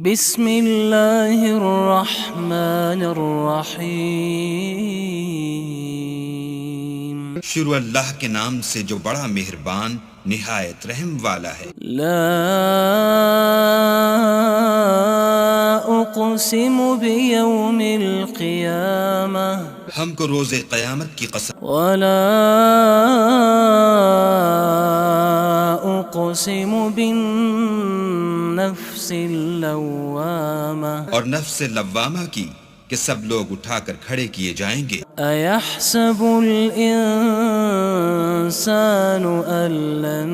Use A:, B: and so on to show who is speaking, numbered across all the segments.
A: بسم اللہ الرحمن الرحیم
B: شروع اللہ کے نام سے جو بڑا مہربان نہایت رحم والا ہے۔
A: لا اقسم بیوم القیامہ
B: ہم کو روز قیامت کی قسم،
A: ولا اقسم بالنفس اللوامہ
B: اور نفس لوامہ کی کہ سب لوگ اٹھا کر کھڑے کیے جائیں گے۔
A: ایحسب الانسان ان لن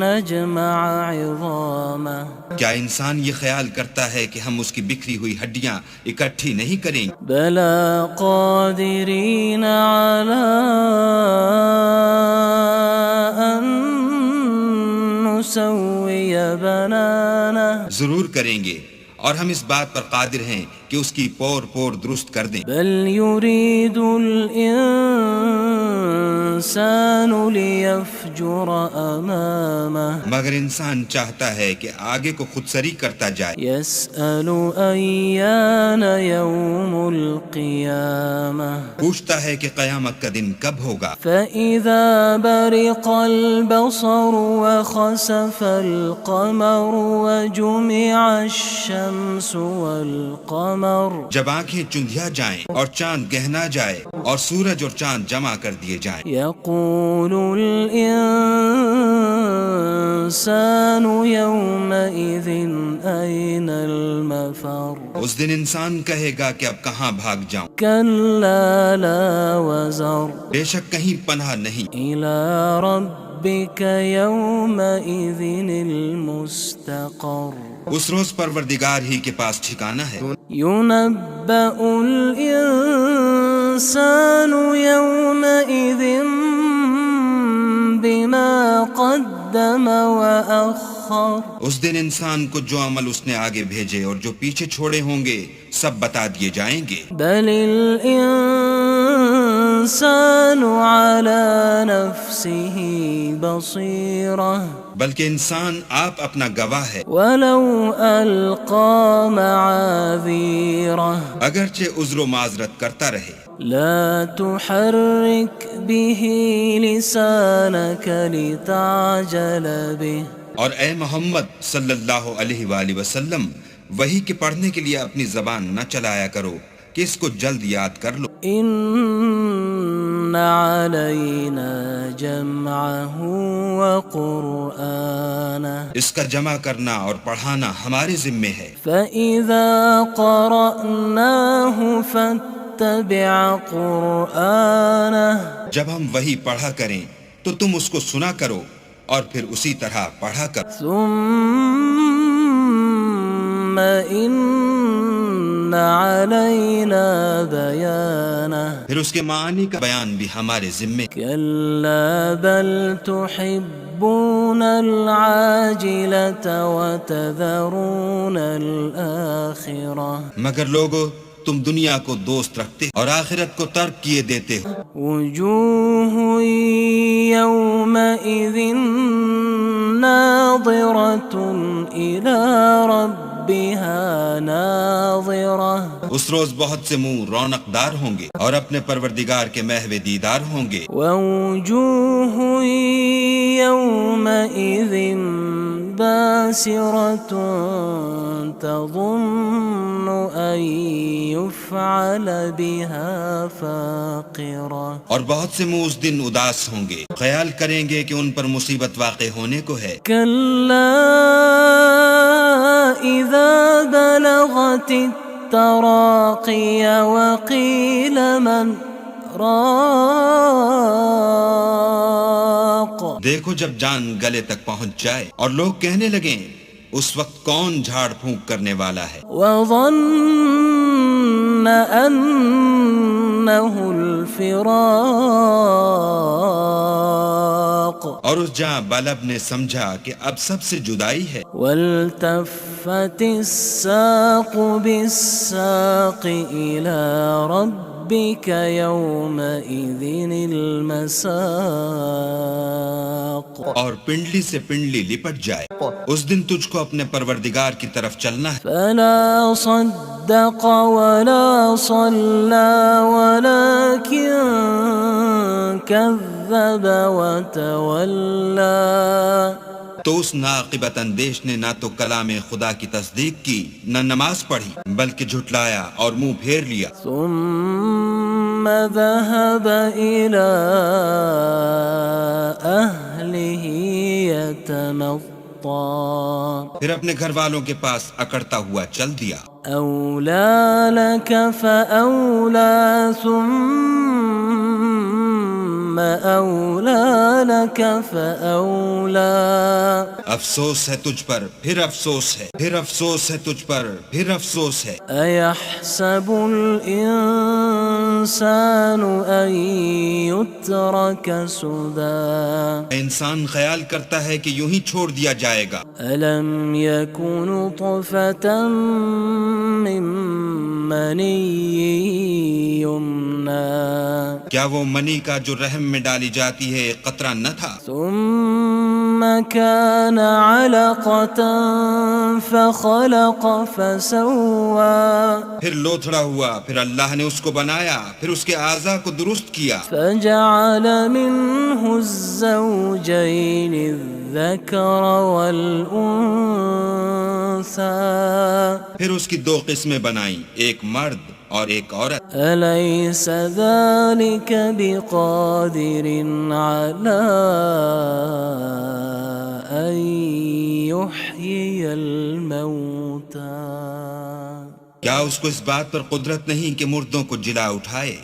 A: نجمع عظامہ
B: کیا انسان یہ خیال کرتا ہے کہ ہم اس کی بکھری ہوئی ہڈیاں اکٹھی نہیں کریں گے؟
A: بلا قادرین علی ان نسوی بنانہ
B: ضرور کریں گے، اور ہم اس بات پر قادر ہیں کہ اس کی پور پور درست کر دیں۔
A: بل یرید الانسان لیفجر امامہ
B: مگر انسان چاہتا ہے کہ آگے کو خود سری کرتا جائے۔
A: یسأل ایان یوم القیامہ
B: پوچھتا ہے کہ قیامت کا دن کب ہوگا۔
A: فَإِذَا بَرِقَ الْبَصَرُ وَخَسَفَ الْقَمَرُ وَجُمِعَ الشَّمْسُ وَالْقَمَرُ
B: جب آنکھیں چندھیا جائیں اور چاند گہنا جائے اور سورج اور چاند جمع کر دیے جائیں،
A: يَقُولُ الْإِنسَانُ يَوْمَئِذٍ أَيْنَ الْمَفَرُّ
B: اس دن انسان کہے گا کہ اب کہاں بھاگ جاؤں،
A: كَلَّا لَا وَزَرَ
B: بے شک کہیں پناہ نہیں۔
A: إِلَى رَبِّكَ يَوْمَئِذٍ الْمُسْتَقَرُّ
B: اس روز پروردگار ہی کے پاس ٹھکانہ ہے۔
A: يُنَبَّأُ الْإِنسَانُ يَوْمَئِذٍ بِمَا قَدَّمَ وَأَخَّرَ
B: اس دن انسان کو جو عمل اس نے آگے بھیجے اور جو پیچھے چھوڑے ہوں گے سب بتا دیے جائیں گے۔
A: بَلِ الْإِنسَانُ عَلَى نَفْسِهِ بَصِيرَةٌ
B: بلکہ انسان آپ اپنا گواہ ہے،
A: وَلَوْ أَلْقَى مَعَاذِيرَهُ
B: اگرچہ عذر و معذرت کرتا رہے۔
A: لا تحرك به لسانك لتعجل به
B: اور اے محمد صلی اللہ علیہ وآلہ وسلم وحی کے پڑھنے کے لیے اپنی زبان نہ چلایا کرو کہ اس کو جلد یاد کر لو۔
A: إن علينا جمعه وقرآنه
B: اس کا جمع کرنا اور پڑھانا ہمارے ذمے ہے۔
A: فإذا قرأناه فاتبع قرآنه
B: جب ہم وحی پڑھا کریں تو تم اس کو سنا کرو اور پھر اسی طرح پڑھا کرو۔
A: ثم إن علينا بيانه
B: پھر اس کے معنی کا بیان بھی ہمارے ذمے۔
A: كلا بل تحبون العاجلة وتذرون الآخرة
B: مگر لوگو تم دنیا کو دوست رکھتے اور آخرت کو ترک کیے دیتے ہو۔
A: وجوه يومئذ ناظرة إلى ربها ناظرة
B: اس روز بہت سے منہ رونق دار ہوں گے اور اپنے پروردگار کے محو دیدار ہوں گے۔
A: ووجوه يومئذ باسرة تظن أن يفعل بها فاقرة
B: اور بہت سے منہ اس دن اداس ہوں گے، خیال کریں گے کہ ان پر مصیبت واقع ہونے کو ہے۔
A: كلا إذا بلغت التراقي وقيل من راق
B: دیکھو جب جان گلے تک پہنچ جائے اور لوگ کہنے لگیں اس وقت کون جھاڑ پھونک کرنے والا ہے۔
A: وظن أنه الفراق
B: اور اس جاں بلب نے سمجھا کہ اب سب سے جدائی ہے۔
A: والتفت الساق بالساق إلى رب ربك يومئذ المساق
B: اور پنڈلی سے پنڈلی لپٹ جائے، اس دن تجھ کو اپنے پروردگار کی طرف چلنا ہے۔
A: فلا صدق ولا صلى ولكن كذب وتولى
B: تو اس ناقبت اندیش نے نہ تو کلام خدا کی تصدیق کی، نہ نماز پڑھی، بلکہ جھٹلایا اور منہ پھیر لیا۔
A: ثم ذهب إلى أهله يتمطى
B: پھر اپنے گھر والوں کے پاس اکڑتا ہوا چل دیا۔
A: أولى لك فأولى ثم أولى لك فأولى
B: افسوس ہے تجھ پر، پھر افسوس ہے، پھر افسوس ہے تجھ پر، پھر افسوس ہے۔
A: أيحسب الإنسان أن يترك سدى
B: انسان خیال کرتا ہے کہ یوں ہی چھوڑ دیا جائے گا۔
A: ألم يكن نطفة من مني يمنى
B: کیا وہ منی کا جو رحم میں ڈالی جاتی ہے ایک قطرہ نہ تھا؟
A: ثم كان علقة فخلق فسوى
B: پھر لوتھڑا ہوا، پھر اللہ نے اس کو بنایا، پھر اس کے اعضاء کو درست کیا،
A: فجعل منه الزوجين الذكر والأنثى
B: پھر اس کی دو قسمیں بنائیں، ایک مرد اور ایک عورت۔
A: أليس ذلك بقادر على أن يحيي الموتى
B: کیا اس کو اس بات پر قدرت نہیں کہ مردوں کو جلا اٹھائے؟